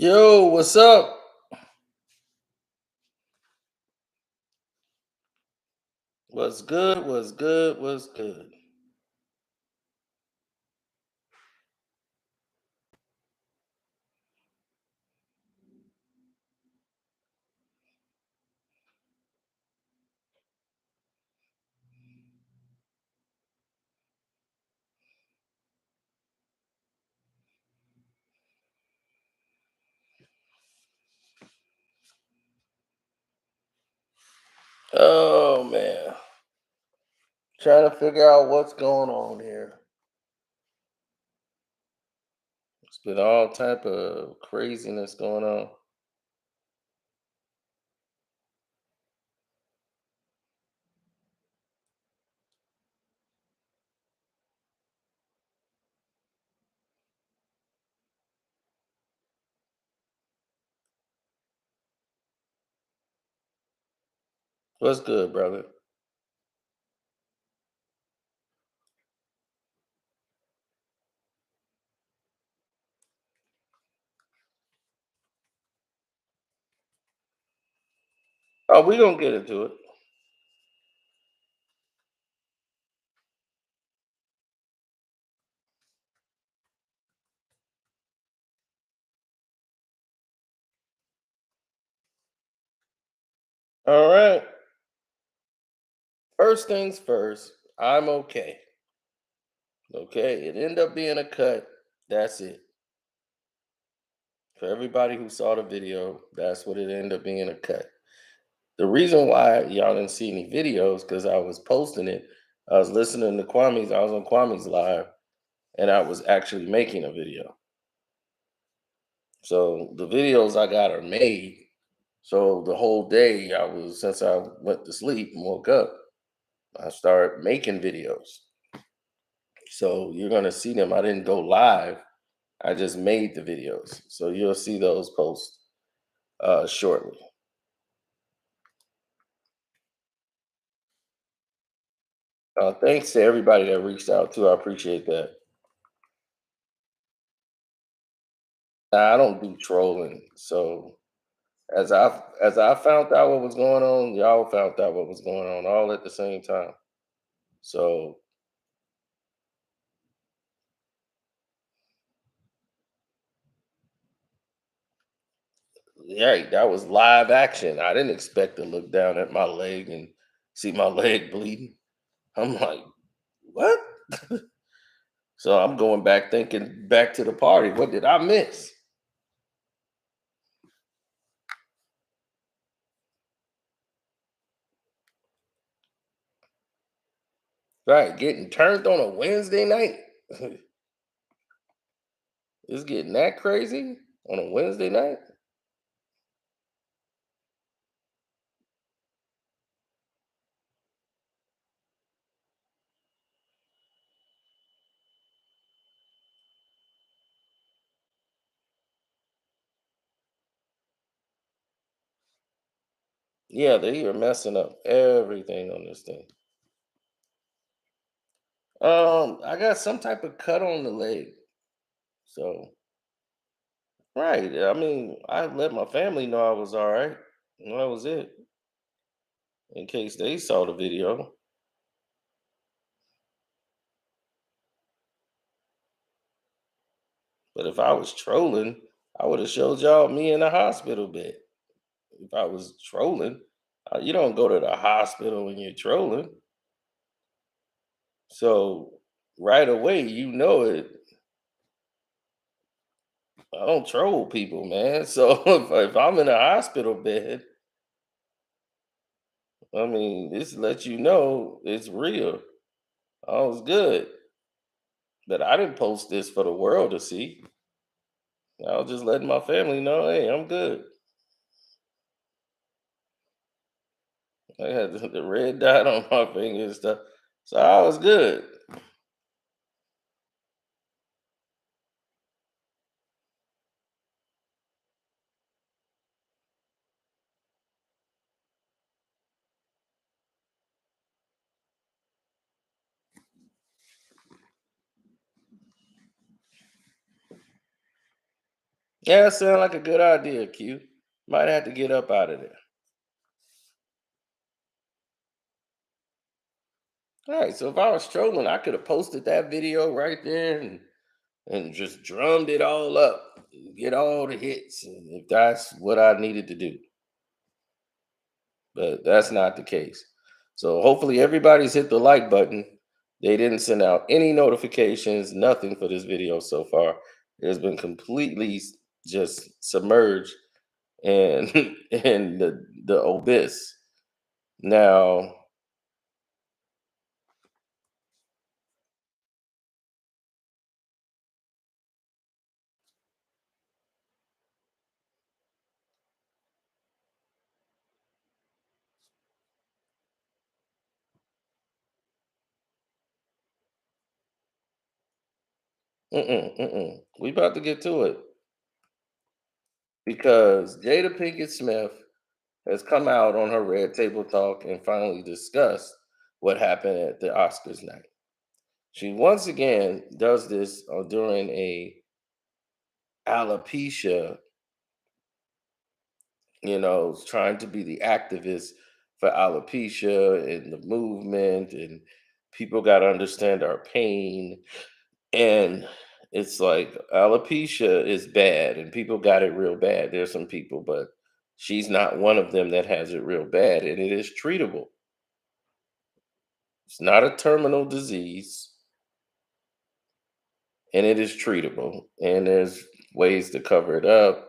Yo, what's up? What's good? What's good? What's good? Oh man, trying to figure out what's going on here. It's been all type of craziness going on. What's good, brother? Oh, we gonna get into it. All right. First things first. I'm okay. Okay. It ended up being a cut. That's it. For everybody who saw the video, that's what it ended up being, a cut. The reason why y'all didn't see any videos because I was posting it. I was listening to Kwame's. I was on Kwame's live, and I was actually making a video. So the videos I got are made. So the whole day I was, since I went to sleep and woke up, I started making videos. So you're gonna see them. I didn't go live. I just made the videos. So you'll see those posts shortly. Thanks to everybody that reached out too. I appreciate that. I don't do trolling. So as I found out what was going on, y'all found out what was going on all at the same time. So yeah, that was live action. I didn't expect to look down at my leg and see my leg bleeding. I'm like, what? So I'm going back thinking back to the party. What did I miss? Right, getting turned on a Wednesday night. It's getting that crazy on a Wednesday night. Yeah, they are messing up everything on this thing. I got some type of cut on the leg. So, right. I mean, I let my family know I was all right. And that was it. In case they saw the video. But if I was trolling, I would have showed y'all me in the hospital bed. If I was trolling, you don't go to the hospital when you're trolling. So right away, you know it. I don't troll people, man. So if I'm in a hospital bed, I mean, this lets you know it's real. I was good. But I didn't post this for the world to see. I was just letting my family know, hey, I'm good. I had the red dot on my finger and stuff. So I was good. Yeah, sound like a good idea, Q. Might have to get up out of there. All right, so if I was trolling, I could have posted that video right there and just drummed it all up, get all the hits, and if that's what I needed to do. But that's not the case. So hopefully everybody's hit the like button. They didn't send out any notifications, nothing for this video so far. It has been completely just submerged and and the abyss. Now, we about to get to it because Jada Pinkett Smith has come out on her Red Table Talk and finally discussed what happened at the Oscars night. She once again does this during a alopecia, trying to be the activist for alopecia and the movement, and people got to understand our pain. And it's like alopecia is bad, and people got it real bad. There's some people, but she's not one of them that has it real bad, and it is treatable. It's not a terminal disease, and it is treatable. And there's ways to cover it up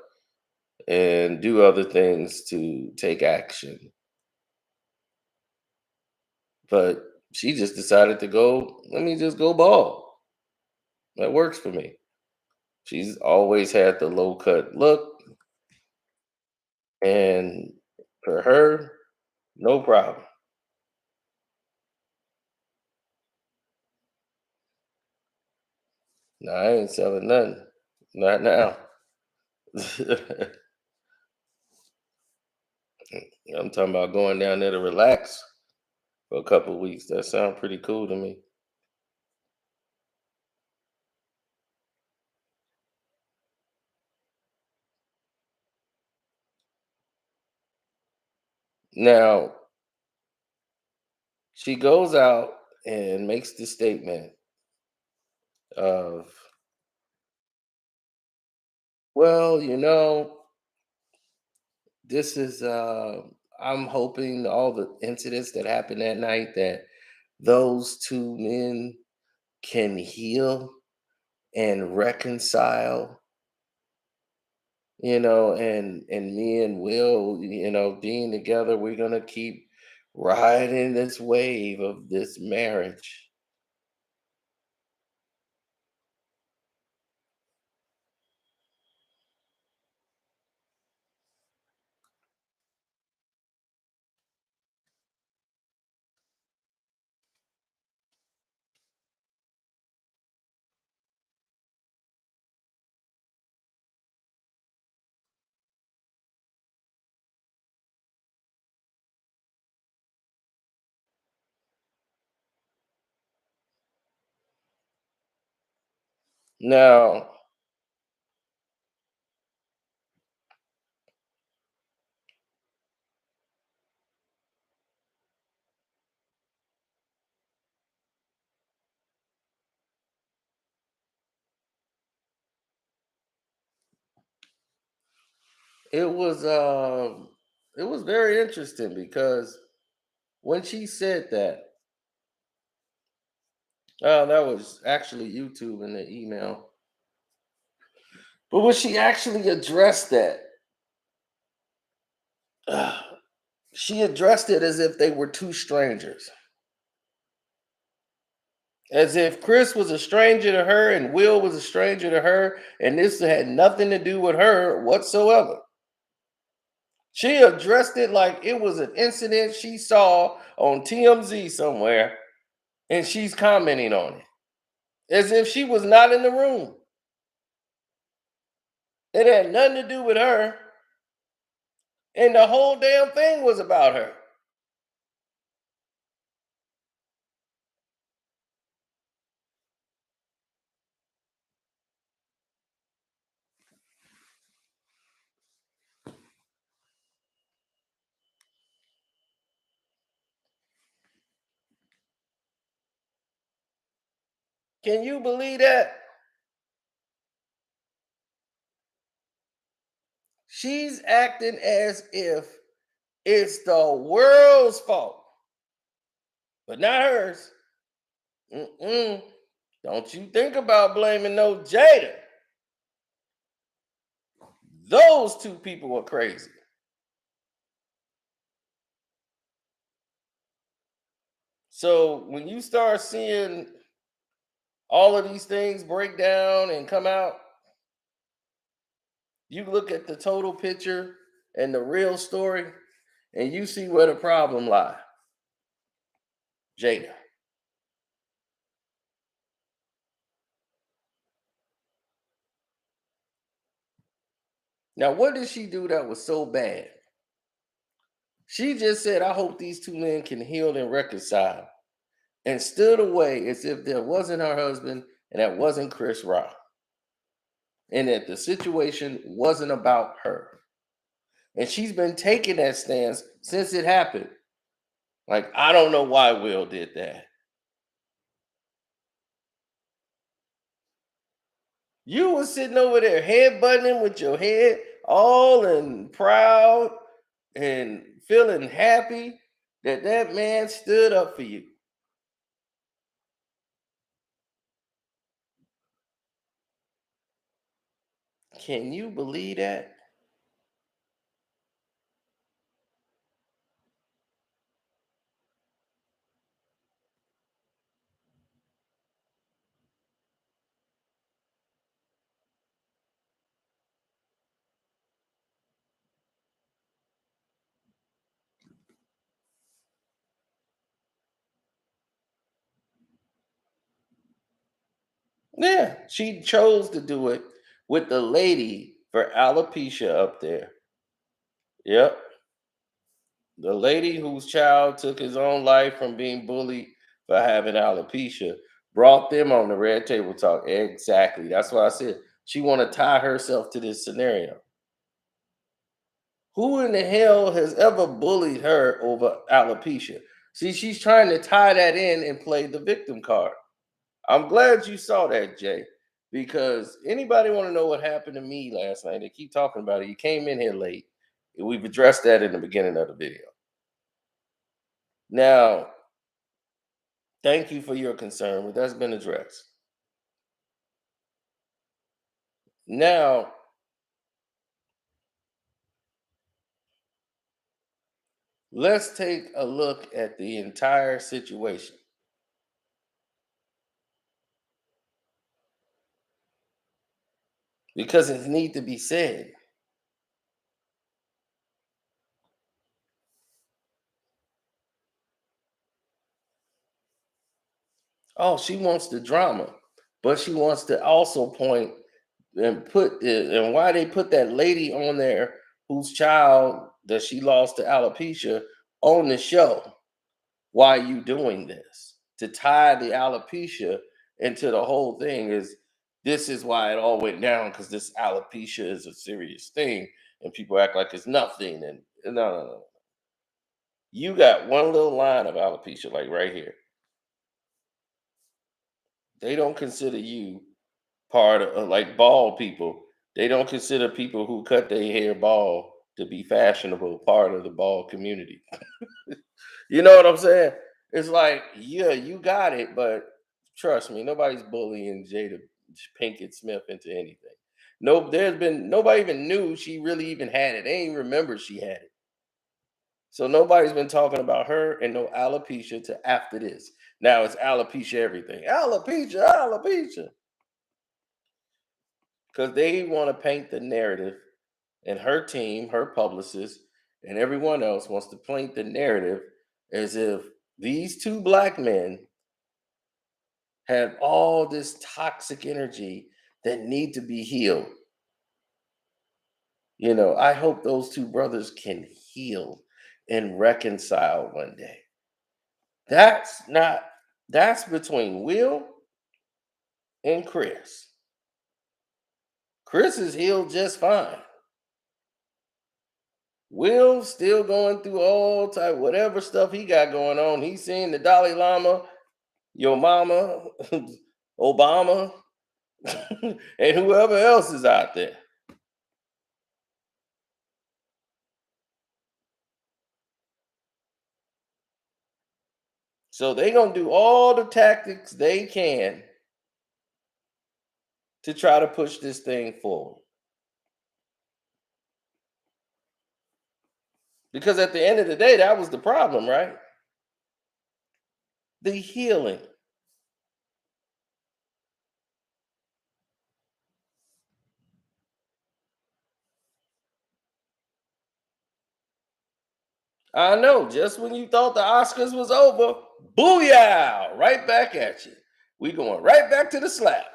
and do other things to take action. But she just decided to go, let me just go bald. That works for me. She's always had the low cut look, and for her, no problem. No, I ain't selling nothing. Not now. I'm talking about going down there to relax for a couple of weeks. That sounds pretty cool to me. Now, she goes out and makes the statement of, well, this is I'm hoping all the incidents that happened that night that those two men can heal and reconcile, and me and Will, being together, we're gonna keep riding this wave of this marriage. Now, it was um it was very interesting because when she said that, that was actually YouTube in the email. But when she actually addressed that, she addressed it as if they were two strangers. As if Chris was a stranger to her and Will was a stranger to her, and this had nothing to do with her whatsoever. She addressed it like it was an incident she saw on TMZ somewhere, and she's commenting on it as if she was not in the room. It had nothing to do with her, and the whole damn thing was about her. Can you believe that? She's acting as if it's the world's fault, but not hers. Mm-mm. Don't you think about blaming no Jada. Those two people are crazy. So when you start seeing all of these things break down and come out, you look at the total picture and the real story, and you see where the problem lies. Jada. Now, what did she do that was so bad? She just said, I hope these two men can heal and reconcile, and stood away as if that wasn't her husband and that wasn't Chris Rock, and that the situation wasn't about her. And she's been taking that stance since it happened. Like, I don't know why Will did that. You was sitting over there head buttoning with your head all and proud and feeling happy that that man stood up for you. Can you believe that? Yeah, she chose to do it with the lady for alopecia up there. Yep. The lady whose child took his own life from being bullied for having alopecia brought them on the red table talk. Exactly. That's why I said she want to tie herself to this scenario. Who in the hell has ever bullied her over alopecia? See, she's trying to tie that in and play the victim card. I'm glad you saw that, Jay, because anybody want to know what happened to me last night? They keep talking about it. You came in here late. We've addressed that in the beginning of the video. Now, thank you for your concern, but that's been addressed. Now, let's take a look at the entire situation because it needs to be said. Oh, she wants the drama, but she wants to also point and put and why they put that lady on there whose child that she lost to alopecia on the show. Why are you doing this? To tie the alopecia into the whole thing is this is why it all went down because this alopecia is a serious thing and people act like it's nothing. And no, no, no. You got one little line of alopecia, like right here. They don't consider you part of like bald people. They don't consider people who cut their hair bald to be fashionable part of the bald community. You know what I'm saying? It's like, yeah, you got it, but trust me, nobody's bullying Jada Pinkett Smith into anything. No, there's been nobody even knew she really even had it. They ain't remember she had it. So nobody's been talking about her and no alopecia to after this. Now it's alopecia everything. Alopecia, alopecia. Because they want to paint the narrative, and her team, her publicist, and everyone else wants to paint the narrative as if these two black men have all this toxic energy that need to be healed. You know, I hope those two brothers can heal and reconcile one day. That's not, that's between Will and Chris. Chris is healed just fine. Will still going through all type whatever stuff he got going on. He's seeing the Dalai Lama, your mama, Obama, and whoever else is out there. So they're gonna do all the tactics they can to try to push this thing forward. Because at the end of the day, that was the problem, right? The healing. I know, just when you thought the Oscars was over, booyah, right back at you. We going right back to the slap.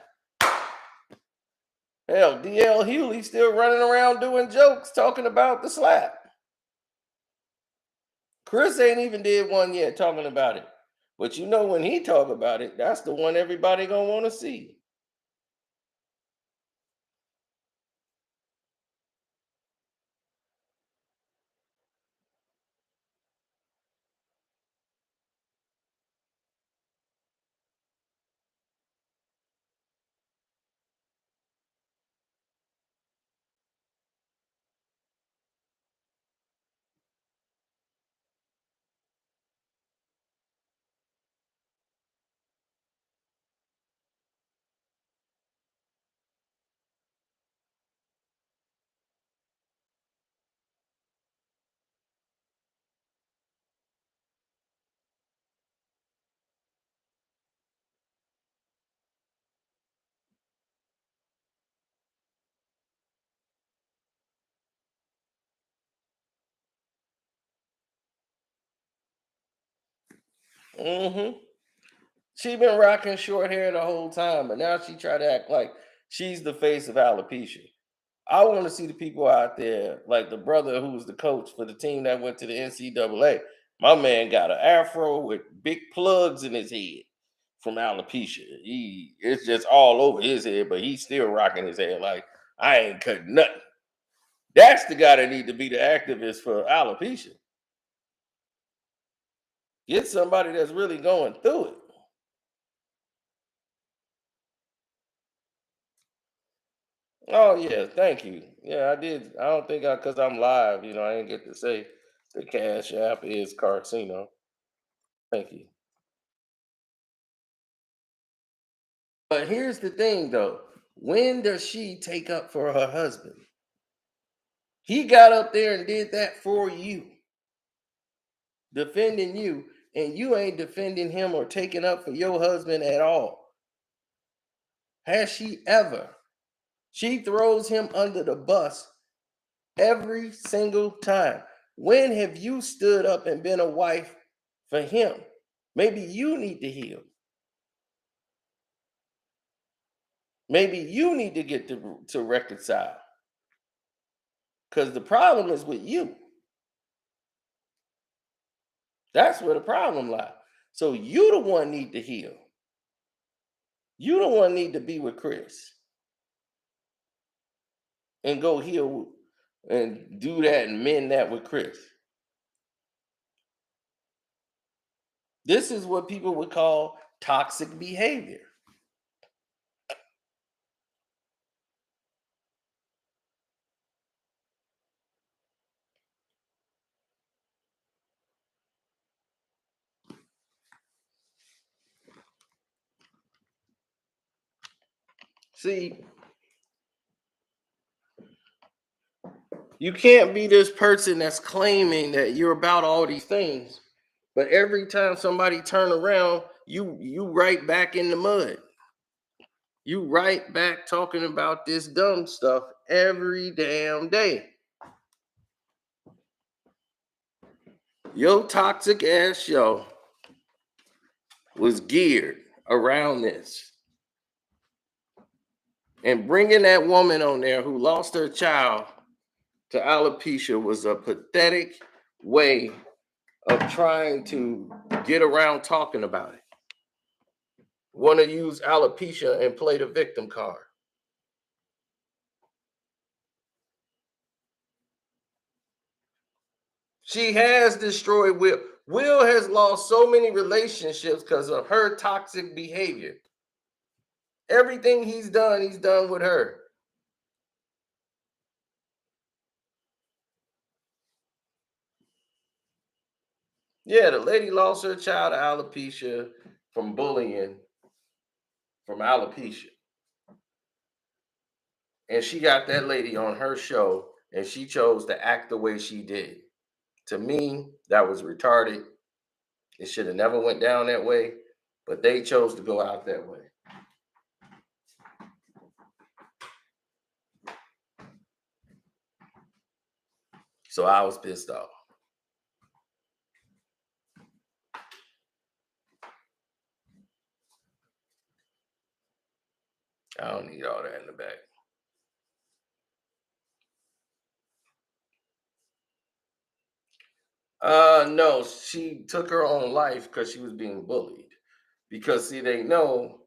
Hell, DL Hewley still running around doing jokes talking about the slap. Chris ain't even did one yet talking about it. But you know when he talk about it, that's the one everybody gonna want to see. Mm-hmm. She been rocking short hair the whole time, but now she try to act like she's the face of alopecia. I want to see the people out there, like the brother who was the coach for the team that went to the NCAA. My man got an afro with big plugs in his head from alopecia. It's just all over his head, but he's still rocking his hair like I ain't cutting nothing. That's the guy that need to be the activist for alopecia. Get somebody that's really going through it. Oh yeah, thank you. Yeah, I did. I don't think because I'm live, I didn't get to say the Cash App is Carcino. Thank you. But here's the thing though. When does she take up for her husband? He got up there and did that for you, defending you, and you ain't defending him or taking up for your husband at all. Has she ever? She throws him under the bus every single time. When have you stood up and been a wife for him? Maybe you need to heal. Maybe you need to get to reconcile. Because the problem is with you. That's where the problem lies. So you the one need to heal. You the one need to be with Chris and go heal and do that and mend that with Chris. This is what people would call toxic behavior. See, you can't be this person that's claiming that you're about all these things, but every time somebody turn around, you right back in the mud. You right back talking about this dumb stuff every damn day. Your toxic ass show was geared around this. And bringing that woman on there who lost her child to alopecia was a pathetic way of trying to get around talking about it. Want to use alopecia and play the victim card. She has destroyed Will. Will has lost so many relationships because of her toxic behavior. Everything he's done with her. Yeah, the lady lost her child to alopecia from bullying from alopecia. And she got that lady on her show and she chose to act the way she did. To me, that was retarded. It should have never went down that way, but they chose to go out that way. So I was pissed off. I don't need all that in the back. No, she took her own life because she was being bullied. Because see, they know,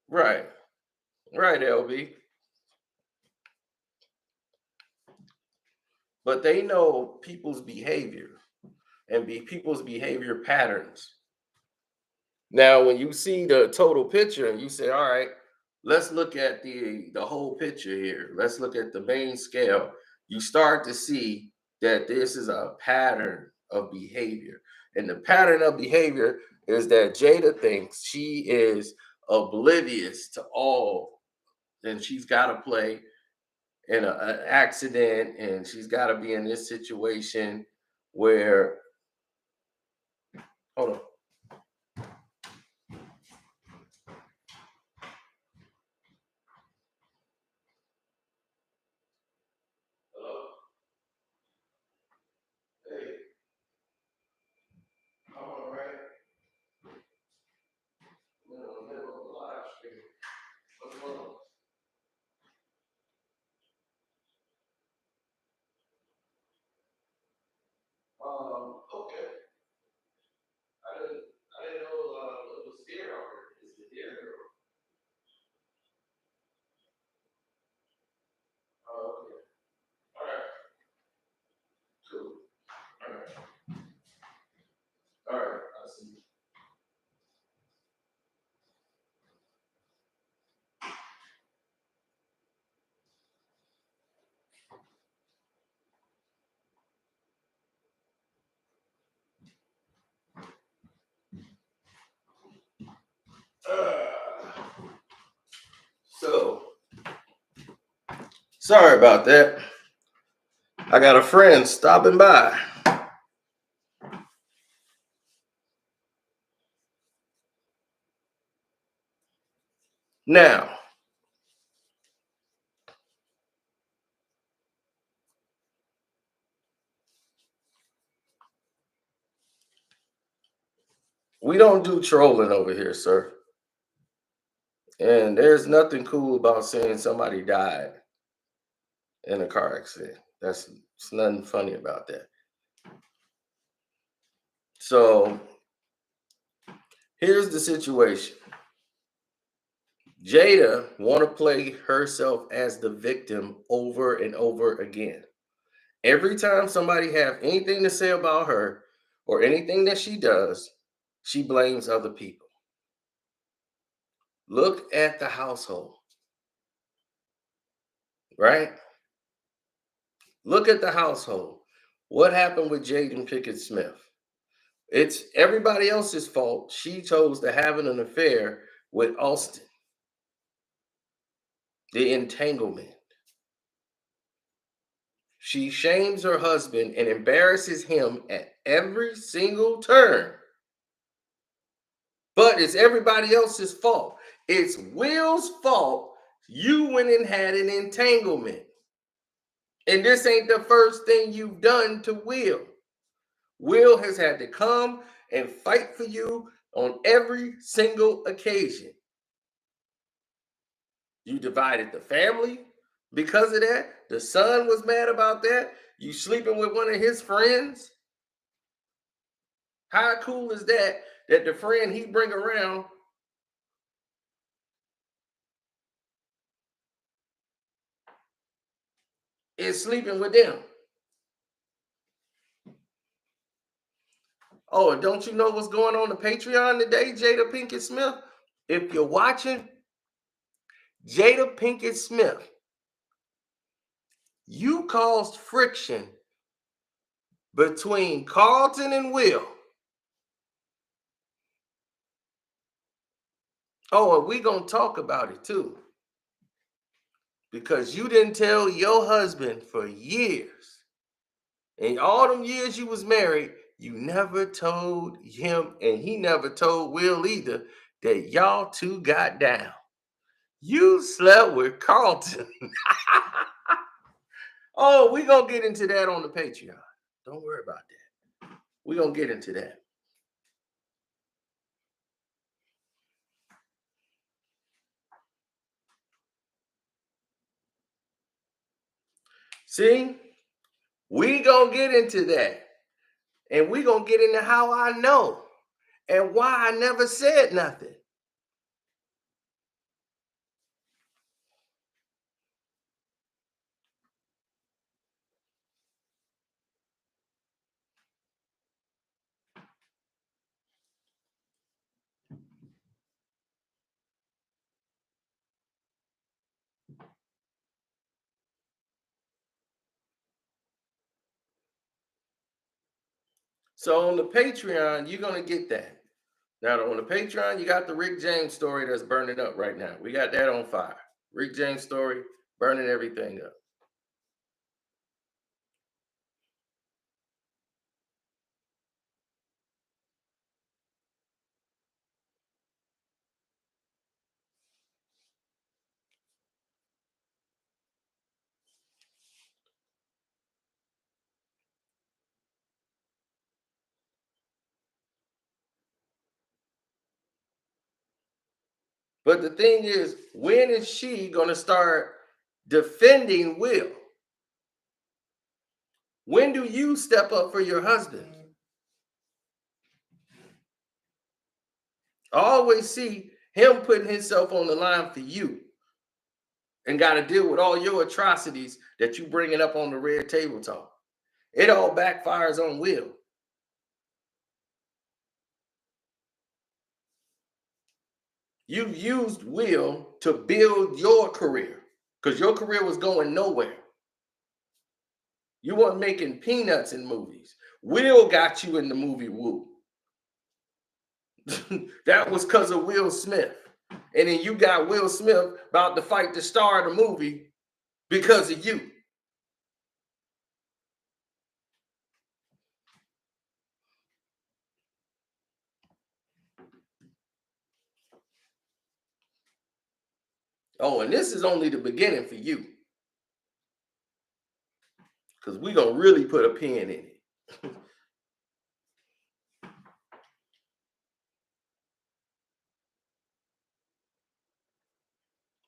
right, right, LB. But they know people's behavior and people's behavior patterns. Now, when you see the total picture and you say, all right, let's look at the whole picture here. Let's look at the main scale. You start to see that this is a pattern of behavior. And the pattern of behavior is that Jada thinks she is oblivious to all, and she's got to play in an accident, and she's got to be in this situation where, hold on. Hello? Hey, I'm all right. You know, in the middle of the live stream. What's going on? Okay. I didn't know it was here already. Is it here? Oh, okay. All right. Cool. All right. All right. I see. So sorry about that. I got a friend stopping by. Now, we don't do trolling over here, sir. And there's nothing cool about saying somebody died in a car accident. It's nothing funny about that. So here's the situation. Jada want to play herself as the victim over and over again. Every time somebody have anything to say about her or anything that she does, she blames other people. Look at the household, right? Look at the household. What happened with Jada Pinkett Smith? It's everybody else's fault. She chose to have an affair with Austin. The entanglement. She shames her husband and embarrasses him at every single turn. But it's everybody else's fault. It's Will's fault. You went and had an entanglement. And this ain't the first thing you've done to Will. Will has had to come and fight for you on every single occasion. You divided the family because of that. The son was mad about that. You sleeping with one of his friends. How cool is that? That the friend he bring around is sleeping with them. Oh, and don't you know what's going on the Patreon today, Jada Pinkett Smith? If you're watching, Jada Pinkett Smith, you caused friction between Carlton and Will. Oh, and we gonna talk about it too. Because you didn't tell your husband for years. In all them years you was married, you never told him, and he never told Will either, that y'all two got down. You slept with Carlton. Oh, we gonna get into that on the Patreon. Don't worry about that. We gonna get into that. See, we gonna get into that. And we gonna get into how I know and why I never said nothing. So on the Patreon, you're gonna get that. Now on the Patreon, you got the Rick James story that's burning up right now. We got that on fire. Rick James story burning everything up. But the thing is, when is she gonna start defending Will? When do you step up for your husband? I always see him putting himself on the line for you and got to deal with all your atrocities that you bringing up on the red table talk. It all backfires on Will. You used Will to build your career because your career was going nowhere. You weren't making peanuts in movies. Will got you in the movie Woo. That was because of Will Smith. And then you got Will Smith about to fight the star of the movie because of you. Oh, and this is only the beginning for you. Because we're going to really put a pin in it.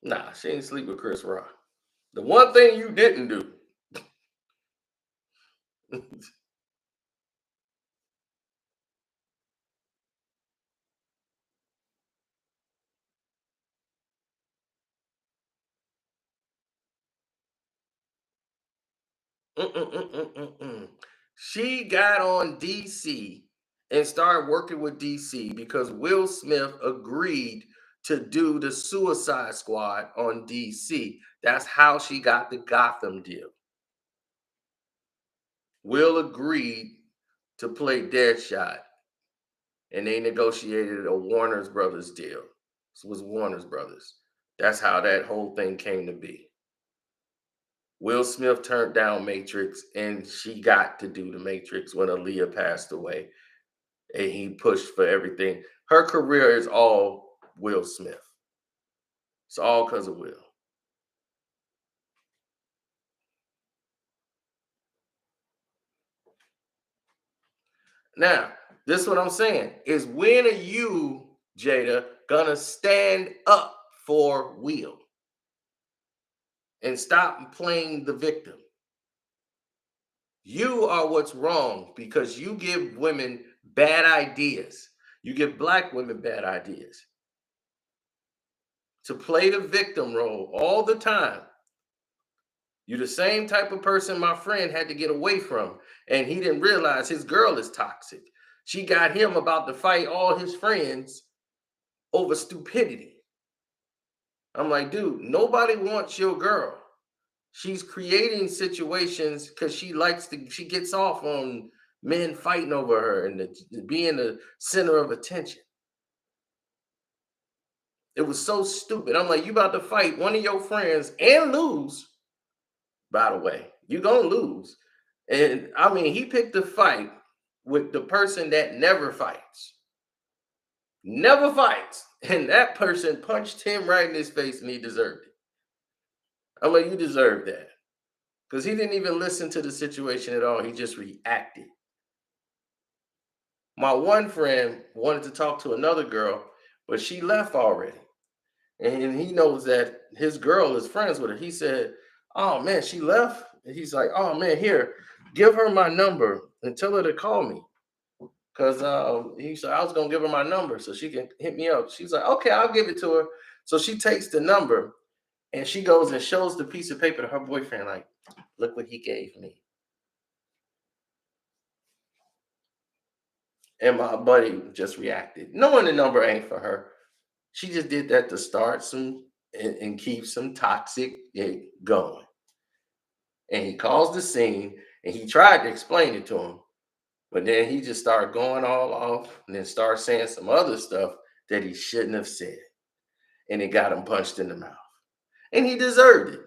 Nah, she ain't sleep with Chris Rock. The one thing you didn't do. She got on DC and started working with DC because Will Smith agreed to do the Suicide Squad on DC. That's how she got the Gotham deal. Will agreed to play Deadshot, and they negotiated a Warner's Brothers deal. This was Warner's Brothers. That's how that whole thing came to be. Will Smith turned down Matrix, and she got to do the Matrix when Aaliyah passed away, and he pushed for everything. Her career is all Will Smith. It's all because of Will. Now, this is what I'm saying is when are you, Jada, gonna stand up for Will and stop playing the victim? You are what's wrong because you give women bad ideas. You give black women bad ideas to play the victim role all the time. You're the same type of person my friend had to get away from, and he didn't realize his girl is toxic. She got him about to fight all his friends over stupidity. I'm like, dude, nobody wants your girl. She's creating situations because she gets off on men fighting over her and being the center of attention. It was so stupid. I'm like, you about to fight one of your friends and lose, by the way. You're gonna lose. And I mean, he picked a fight with the person that never fights. Never fights. And that person punched him right in his face and he deserved it. I'm like, you deserve that. Because he didn't even listen to the situation at all. He just reacted. My one friend wanted to talk to another girl, but she left already. And he knows that his girl is friends with her. He said, "Oh man, she left." And he's like, "Oh man, here, give her my number and tell her to call me." Because he said, "I was gonna give her my number so she can hit me up." She's like, "Okay, I'll give it to her." So she takes the number and she goes and shows the piece of paper to her boyfriend, like, "Look what he gave me." And my buddy just reacted, knowing the number ain't for her. She just did that to start some and keep some toxic going. And he calls the scene and he tried to explain it to him, but then he just started going all off and then started saying some other stuff that he shouldn't have said. And it got him punched in the mouth. And he deserved it.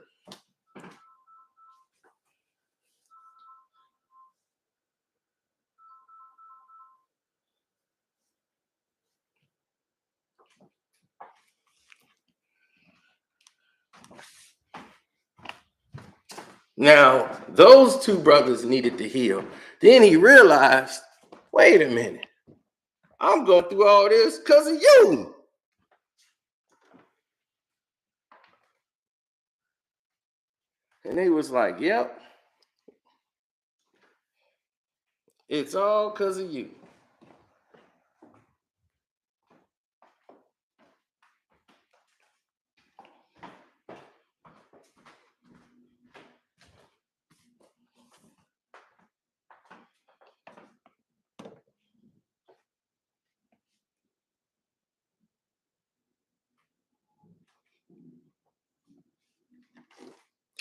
Now, those two brothers needed to heal. Then he realized, wait a minute, I'm going through all this because of you. And he was like, yep, it's all because of you.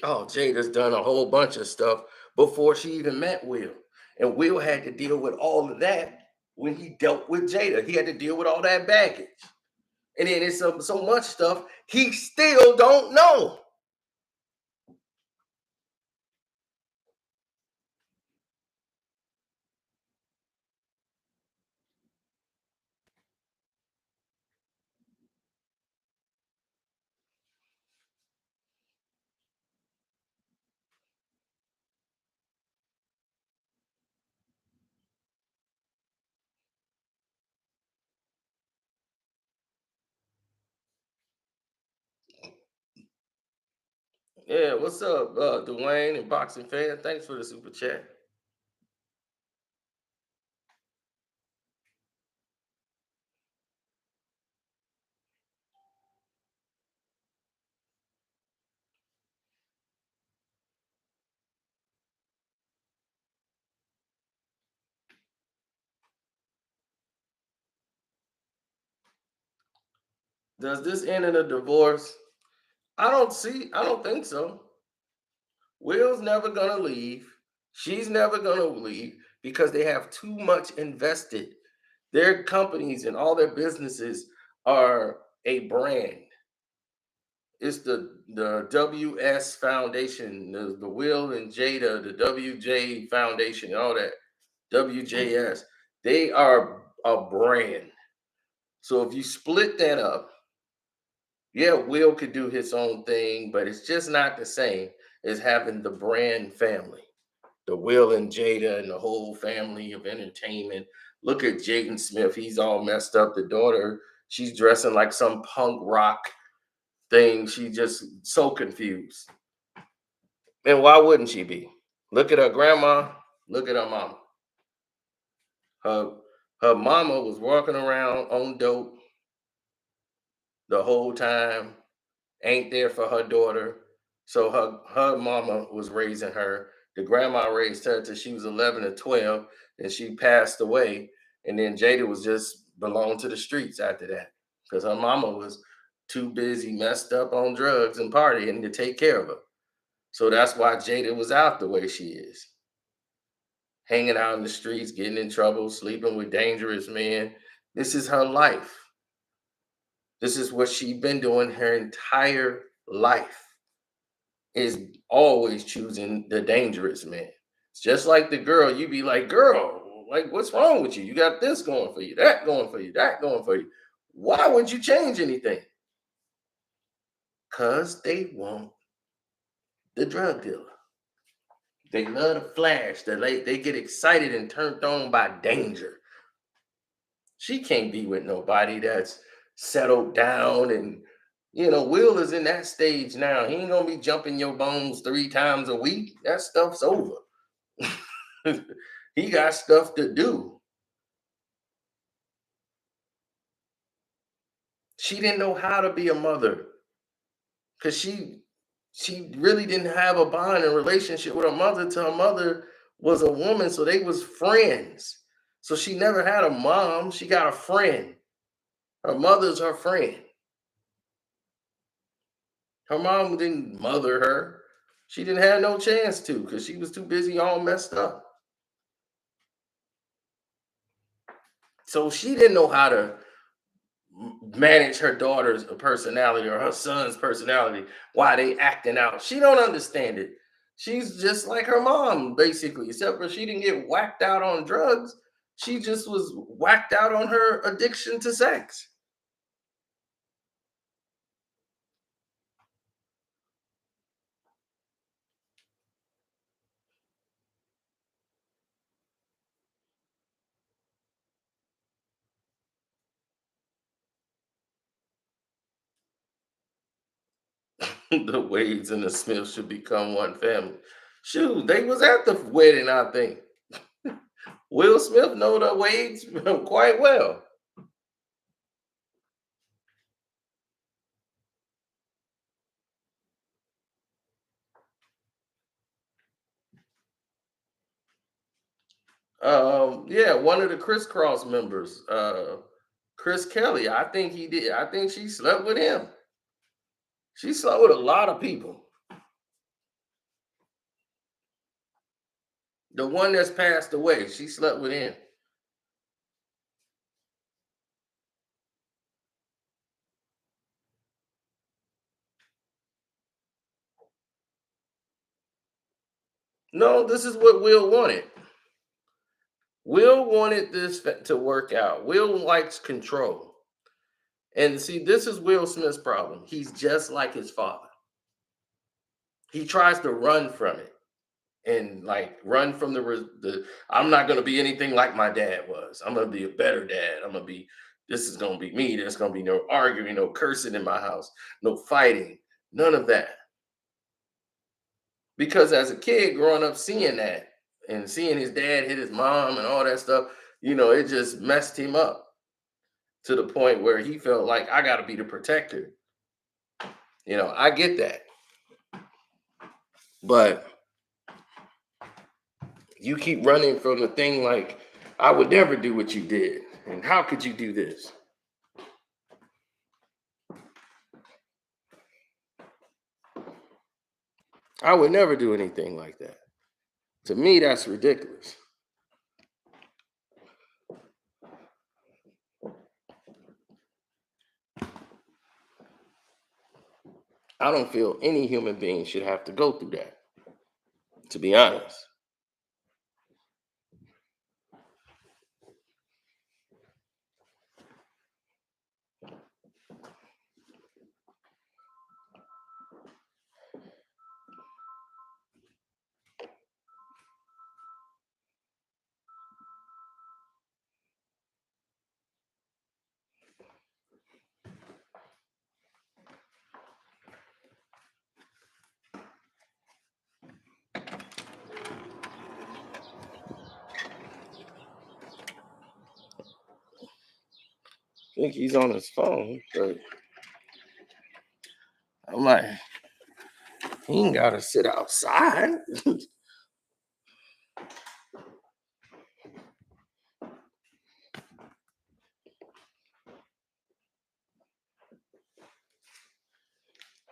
Oh, Jada's done a whole bunch of stuff before she even met Will. And Will had to deal with all of that when he dealt with Jada. He had to deal with all that baggage. And then it's so much stuff he still don't know. Yeah, what's up, Dwayne and boxing fan? Thanks for the super chat. Does this end in a divorce? I don't think so. Will's never gonna leave. She's never gonna leave because they have too much invested. Their companies and all their businesses are a brand. It's the WS Foundation, the Will and Jada, the WJ Foundation, and all that. WJS. They are a brand. So if you split that up, yeah, Will could do his own thing, but it's just not the same as having the brand family. The Will and Jada and the whole family of entertainment. Look at Jaden Smith. He's all messed up. The daughter, she's dressing like some punk rock thing. She just so confused. And why wouldn't she be? Look at her grandma. Look at her mama. Her her mama was walking around on dope the whole time, ain't there for her daughter. So her mama was raising her. The grandma raised her till she was 11 or 12, and she passed away. And then Jada was just belonged to the streets after that because her mama was too busy, messed up on drugs and partying to take care of her. So that's why Jada was out the way she is, hanging out in the streets, getting in trouble, sleeping with dangerous men. This is her life. This is what she's been doing her entire life, is always choosing the dangerous man. It's just like the girl, you be like, girl, like, what's wrong with you? You got this going for you, that going for you, that going for you. Why would you change anything? Because they want the drug dealer. They love the flash. They get excited and turned on by danger. She can't be with nobody that's settled down. And Will is in that stage now. He ain't gonna be jumping your bones 3 times a week. That stuff's over. He got stuff to do. She didn't know how to be a mother because she really didn't have a bond and relationship with her mother till her mother was a woman, so they was friends. So she never had a mom. She got a friend. Her mother's her friend. Her mom didn't mother her. She didn't have no chance to because she was too busy all messed up. So she didn't know how to manage her daughter's personality or her son's personality while they acting out. She don't understand it. She's just like her mom, basically, except for she didn't get whacked out on drugs. She just was whacked out on her addiction to sex. The Wades and the Smiths should become one family. Shoot, they was at the wedding, I think. Will Smith know the Wades quite well. Yeah, one of the crisscross members, Chris Kelly. I think he did. I think she slept with him. She slept with a lot of people. The one that's passed away, she slept with him. No, this is what Will wanted. Will wanted this to work out. Will likes control. And see, this is Will Smith's problem. He's just like his father. He tries to run from it and like run from the I'm not going to be anything like my dad was. I'm going to be a better dad. This is going to be me. There's going to be no arguing, no cursing in my house, no fighting, none of that. Because as a kid growing up seeing that and seeing his dad hit his mom and all that stuff, it just messed him up to the point where he felt like I got to be the protector. I get that. But you keep running from the thing like, I would never do what you did. And how could you do this? I would never do anything like that. To me, that's ridiculous. I don't feel any human being should have to go through that, to be honest. I think he's on his phone, but I'm like, he ain't got to sit outside.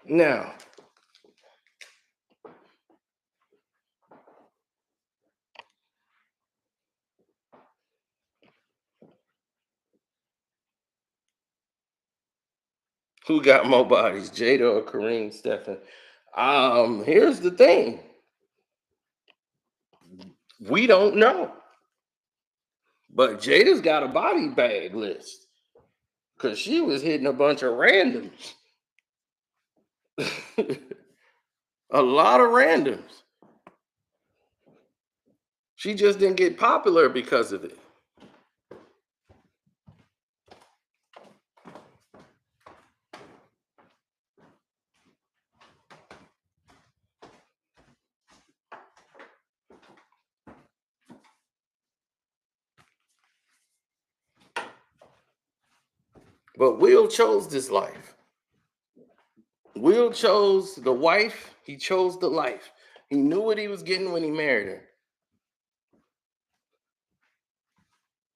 Now, who got more bodies, Jada or Kareem Stephan? Here's the thing. We don't know. But Jada's got a body bag list. Cause she was hitting a bunch of randoms. A lot of randoms. She just didn't get popular because of it. But Will chose this life. Will chose the wife, he chose the life. He knew what he was getting when he married her.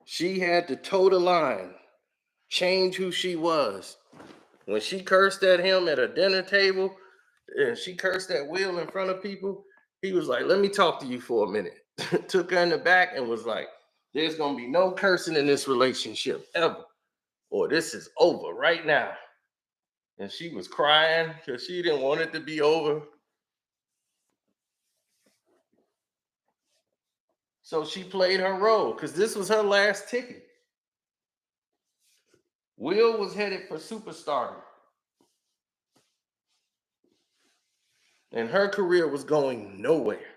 She had to toe the line, change who she was. When she cursed at him at a dinner table, and she cursed at Will in front of people, he was like, "Let me talk to you for a minute." Took her in the back and was like, "There's gonna be no cursing in this relationship ever, or this is over right now." And she was crying because she didn't want it to be over. So she played her role because this was her last ticket. Will was headed for superstardom, and her career was going nowhere.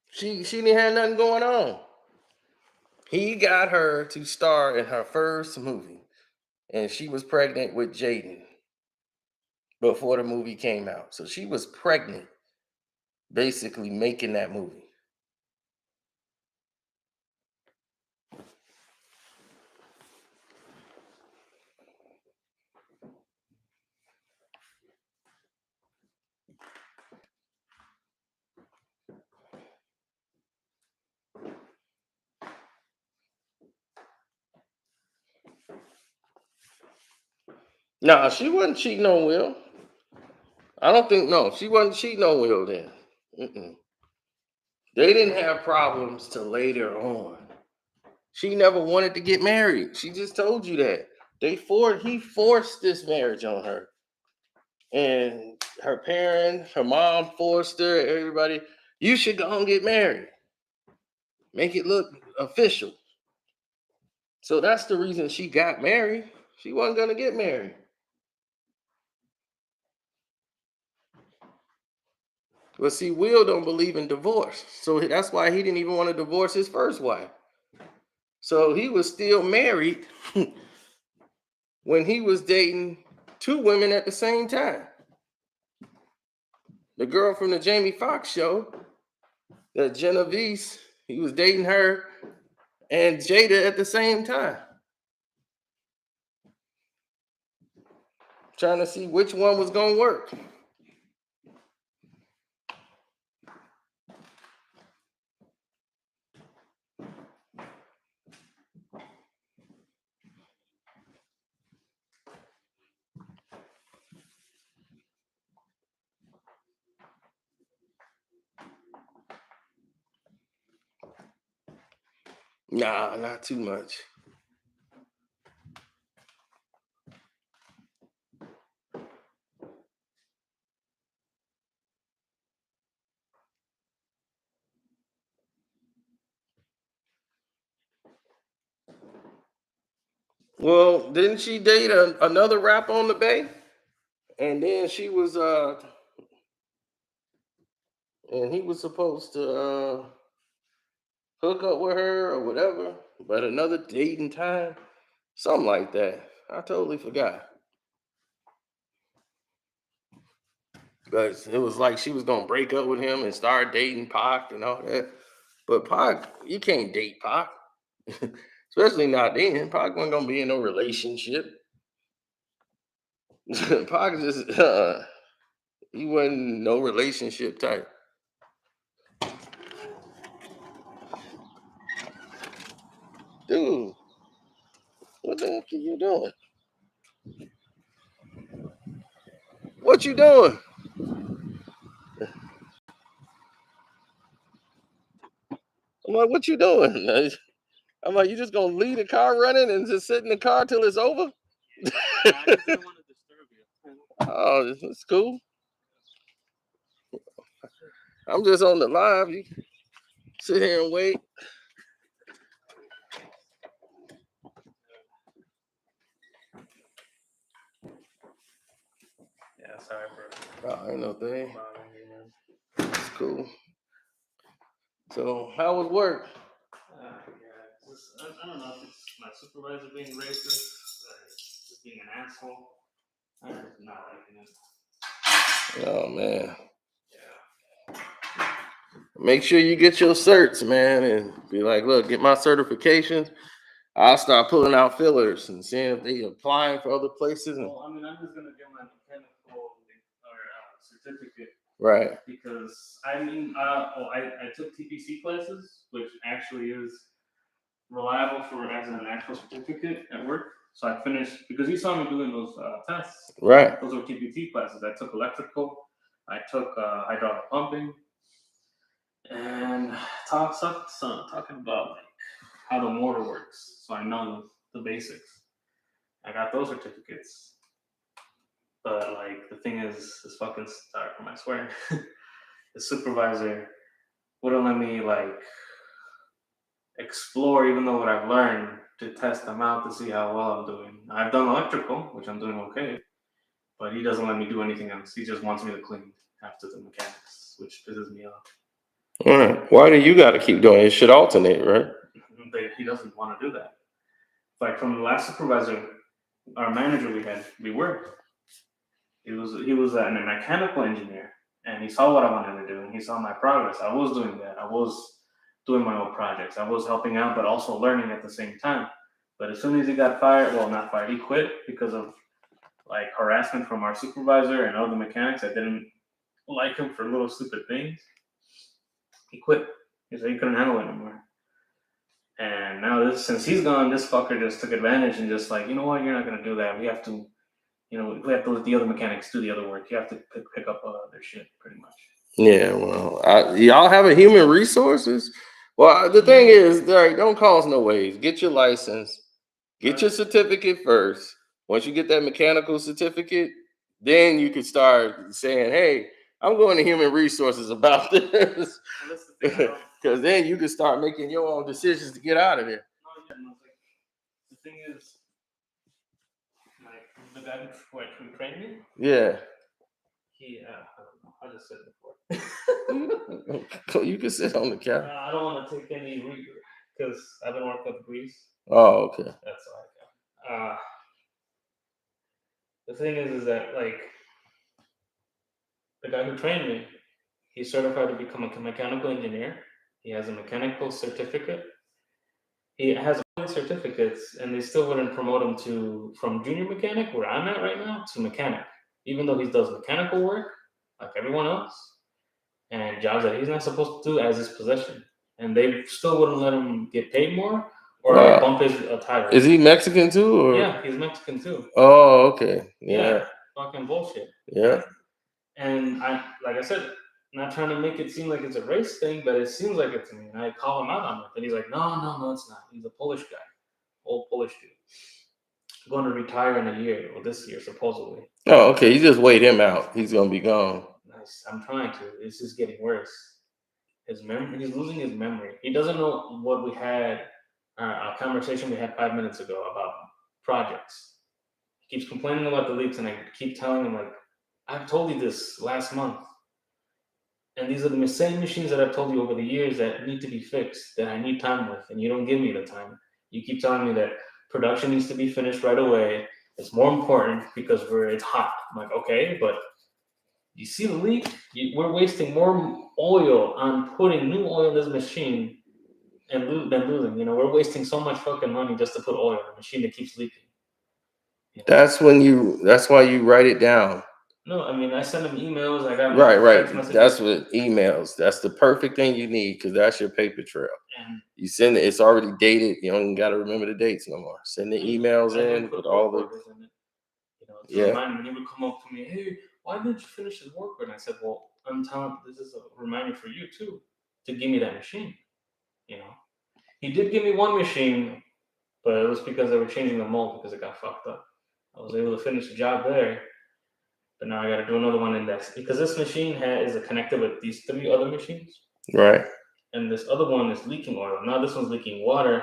She didn't have nothing going on. He got her to star in her first movie, and she was pregnant with Jaden before the movie came out. So she was pregnant, basically making that movie. Nah, she wasn't cheating on Will. I don't think no, she wasn't cheating on Will then. Mm-mm. They didn't have problems till later on. She never wanted to get married. She just told you that. He forced this marriage on her. And her parents, her mom forced her, everybody, you should go and get married. Make it look official. So that's the reason she got married. She wasn't gonna get married. But see, Will don't believe in divorce. So that's why he didn't even want to divorce his first wife. So he was still married when he was dating two women at the same time. The girl from the Jamie Foxx show, that Genovese, he was dating her and Jada at the same time, trying to see which one was gonna work. Nah, not too much. Well, didn't she date another rapper on the Bay? And then she was and he was supposed to hook up with her or whatever, but another date and time, something like that. I totally forgot. But it was like she was gonna break up with him and start dating Pac and all that. But Pac, you can't date Pac, especially not then. Pac wasn't gonna be in no relationship. Pac just he wasn't no relationship type. Dude, are you doing? What you doing? I'm like, what you doing? I'm like, you just gonna leave the car running and just sit in the car till it's over? I just didn't want to disturb you. Oh, it's cool. I'm just on the live. You sit here and wait. Yeah, sorry for Oh, ain't no thing. bothering you, man. It's cool. So, how was work? Yeah, I don't know if it's my supervisor being racist, just being an asshole. I'm just not liking it. Oh man. Yeah. Make sure you get your certs, man, and be like, look, get my certifications. I'll start pulling out fillers and seeing if they applying for other places. Well, I mean, I'm just gonna get my mechanical certificate. Right. Because I took TPC classes, which actually is reliable for as an actual certificate at work. So I finished because you saw me doing those tests. Right. Those were TPT classes. I took electrical, I took hydraulic pumping, and talking about like how the motor works. So I know the basics. I got those certificates. But like the thing is fucking sorry for my swearing. The supervisor wouldn't let me like explore even though what I've learned to test them out to see how well I'm doing. I've done electrical, which I'm doing okay, but he doesn't let me do anything else. He just wants me to clean after the mechanics, which pisses me off. All right. Why do you got to keep doing it? It should alternate, right? He doesn't want to do that. Like from the last supervisor, our manager we worked. He was a mechanical engineer, and he saw what I wanted to do, and he saw my progress. I was doing that. I was doing my own projects. I was helping out, but also learning at the same time. But as soon as he got fired, well, not fired, he quit because of like harassment from our supervisor and other mechanics that didn't like him for little stupid things. He quit. He said he couldn't handle it anymore. And now since he's gone, this fucker just took advantage and just like, you know what, you're not gonna do that. We have to let the other mechanics do the other work. You have to pick up their shit, pretty much. Yeah, well, y'all have a human resources. Well, the thing is, like, don't cause no waves. Get your license, get your certificate first. Once you get that mechanical certificate, then you can start saying, "Hey, I'm going to human resources about this," because then you can start making your own decisions to get out of there. The thing is, like the guy who trained me. Yeah. He, I don't know. I just said it before. You can sit on the couch. I don't want to take any because I've been working with grease. Oh, okay. That's all I got. The thing is that like the guy who trained me, he's certified to become a mechanical engineer. He has a mechanical certificate. He has all these certificates, and they still wouldn't promote him from junior mechanic, where I'm at right now, to mechanic, even though he does mechanical work like everyone else, and jobs that he's not supposed to do as his position. And they still wouldn't let him get paid more or bump his title. Is he Mexican too? Or? Yeah, he's Mexican too. Oh, okay. Yeah. Fucking bullshit. Yeah. And like I said, not trying to make it seem like it's a race thing, but it seems like it to me. And I call him out on it. And he's like, no, it's not. He's a Polish guy. Old Polish dude. Going to retire in a year, or this year, supposedly. Oh, okay. You just wait him out. He's going to be gone. Nice. I'm trying to. It's just getting worse. His memory, he's losing his memory. He doesn't know what we had, a conversation we had 5 minutes ago about projects. He keeps complaining about the leaks, and I keep telling him, like, I've told you this last month. And these are the same machines that I've told you over the years that need to be fixed, that I need time with, and you don't give me the time. You keep telling me that production needs to be finished right away. It's more important because it's hot. I'm like, okay, but you see the leak? We're wasting more oil on putting new oil in this machine than losing. We're wasting so much fucking money just to put oil in a machine that keeps leaking. That's why you write it down. No, I mean, I send them emails. I got right. That's what emails. That's the perfect thing you need because that's your paper trail. And You send it, it's already dated. You don't even got to remember the dates no more. Send the emails I even in put with all work the. orders in it, to Yeah, remind him. And he would come up to me, hey, why didn't you finish his work order? And I said, well, I'm telling this is a reminder for you too, to give me that machine. You know, he did give me one machine, but it was because they were changing the mold because it got fucked up. I was able to finish the job there, but now I got to do another one in that because this machine is connected with these 3 other machines, right. and this other one is leaking oil. Now this one's leaking water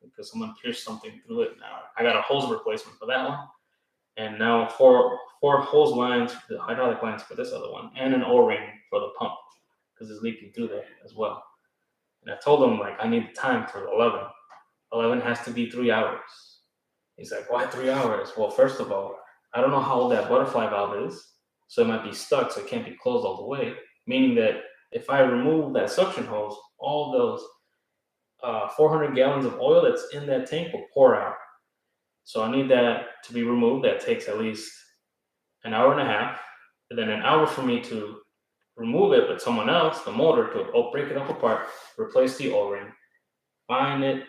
because someone pierced something through it. Now I got a hose replacement for that one, and now four hose lines, the hydraulic lines for this other one, and an O-ring for the pump because it's leaking through there as well. And I told him like I need the time for 11. 11 has to be 3 hours. He's like, why 3 hours? Well, first of all, I don't know how old that butterfly valve is, so it might be stuck, so it can't be closed all the way. Meaning that if I remove that suction hose, all those 400 gallons of oil that's in that tank will pour out. So I need that to be removed. That takes at least an hour and a half, and then an hour for me to remove it with someone else, the motor, to break it up apart, replace the O-ring, find it,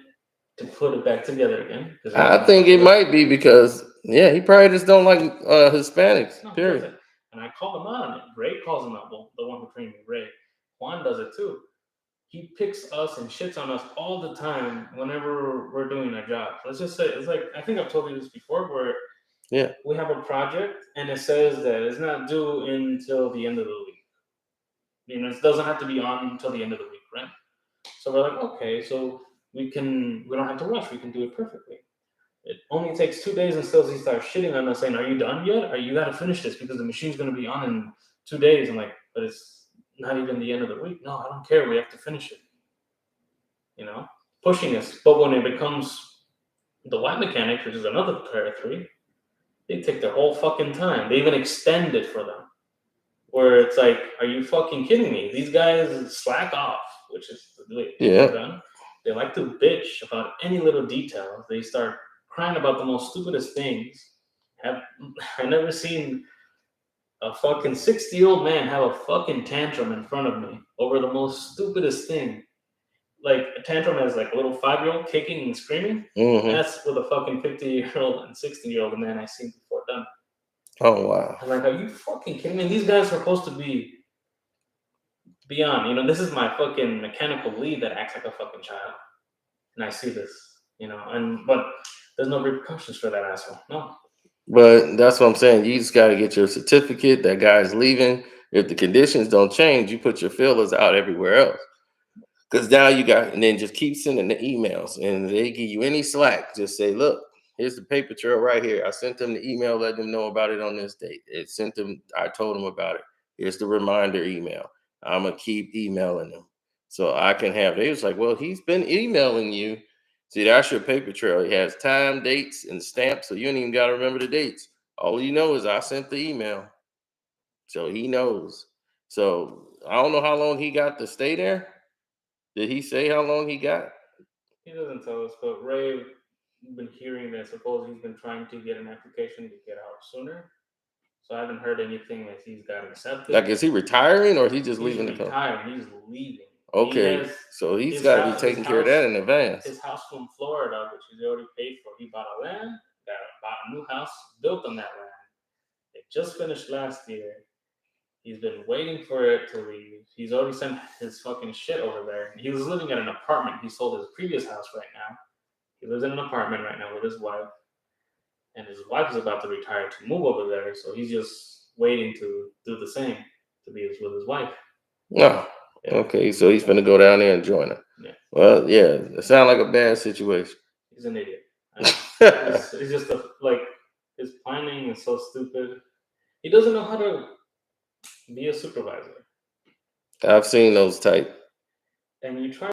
to put it back together again. I think it might be because he probably just don't like Hispanics. No, he Period. doesn't. And I call him out on it. Ray calls him out. Well, the one who trained me, Ray. Juan does it too. He picks us and shits on us all the time whenever we're doing our job. Let's just say it's like I think I've told you this before, where we have a project and it says that it's not due until the end of the week. It doesn't have to be on until the end of the week, right? So we're like, okay, so we don't have to rush. We can do it perfectly. It only takes 2 days until he starts shitting on us, saying, "Are you done yet? Or you got to finish this because the machine's going to be on in 2 days." I'm like, "But it's not even the end of the week." No, I don't care. We have to finish it. Pushing us. But when it becomes the white mechanics, which is another pair of 3, they take their whole fucking time. They even extend it for them, where it's like, "Are you fucking kidding me?" These guys slack off, which is the way they're done. They like to bitch about any little detail. They start crying about the most stupidest things. I never seen a fucking 60-year-old man have a fucking tantrum in front of me over the most stupidest thing. Like a tantrum as like a little 5-year-old kicking and screaming. That's with a fucking 50-year-old and 60-year-old man I seen before done. Oh wow! I'm like, are you fucking kidding me? These guys are supposed to be beyond. This is my fucking mechanical lead that acts like a fucking child, and I see this. But there's no repercussions for that asshole. No. But that's what I'm saying. You just got to get your certificate. That guy's leaving. If the conditions don't change, you put your feelers out everywhere else. Because now you got, and then just keep sending the emails, and they give you any slack. Just say, look, here's the paper trail right here. I sent them the email, let them know about it on this date. It sent them, I told them about it. Here's the reminder email. I'm gonna keep emailing them so I can have. They was like, well, he's been emailing you. See, that's your paper trail. He has time, dates, and stamps, so you don't even got to remember the dates. All you know is I sent the email, so he knows. So I don't know how long he got to stay there. Did he say how long he got? He doesn't tell us, but Ray been hearing that suppose he's been trying to get an application to get out sooner. So I haven't heard anything that he's got accepted. Like, is he retiring or he just He's leaving the company? retiring. He's leaving. Okay, so he's got to be taking care of that in advance. His house from Florida, which he's already paid for. He bought a land, bought a new house, built on that land. It just finished last year. He's been waiting for it to leave. He's already sent his fucking shit over there. He was living in an apartment. He sold his previous house right now. He lives in an apartment right now with his wife. And his wife is about to retire to move over there. So he's just waiting to do the same, to be with his wife. Oh, yeah. Okay. So he's going to go down there and join her. Yeah. Well, yeah, it sounds like a bad situation. He's an idiot. It's just his planning is so stupid. He doesn't know how to be a supervisor. I've seen those type. And you try